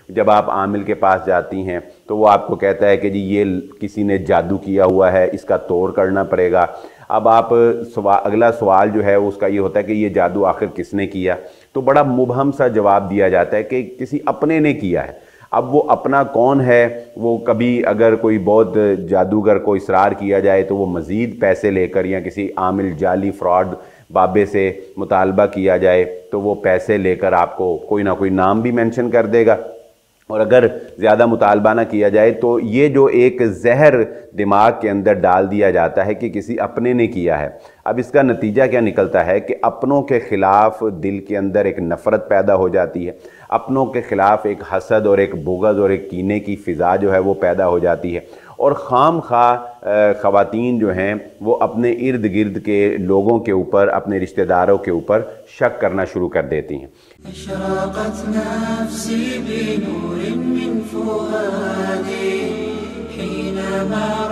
جب آپ عامل کے پاس جاتی ہیں تو وہ آپ کو کہتا ہے کہ جی یہ کسی نے جادو کیا ہوا ہے، اس کا توڑ کرنا پڑے گا۔ اب آپ اگلا سوال جو ہے اس کا یہ ہوتا ہے کہ یہ جادو آخر کس نے کیا؟ تو بڑا مبہم سا جواب دیا جاتا ہے کہ کسی اپنے نے کیا ہے۔ اب وہ اپنا کون ہے؟ وہ کبھی اگر کوئی بہت جادوگر کو اصرار کیا جائے تو وہ مزید پیسے لے کر، یا کسی عامل جعلی فراڈ بابے سے مطالبہ کیا جائے تو وہ پیسے لے کر آپ کو کوئی نہ کوئی نام بھی مینشن کر دے گا، اور اگر زیادہ مطالبہ نہ کیا جائے تو یہ جو ایک زہر دماغ کے اندر ڈال دیا جاتا ہے کہ کسی اپنے نے کیا ہے۔ اب اس کا نتیجہ کیا نکلتا ہے کہ اپنوں کے خلاف دل کے اندر ایک نفرت پیدا ہو جاتی ہے، اپنوں کے خلاف ایک حسد اور ایک بغض اور ایک کینے کی فضا جو ہے وہ پیدا ہو جاتی ہے، اور خام خواہ خواتین جو ہیں وہ اپنے ارد گرد کے لوگوں کے اوپر، اپنے رشتہ داروں کے اوپر شک کرنا شروع کر دیتی ہیں۔ اشرقت نفسی بنور من فؤادی حینما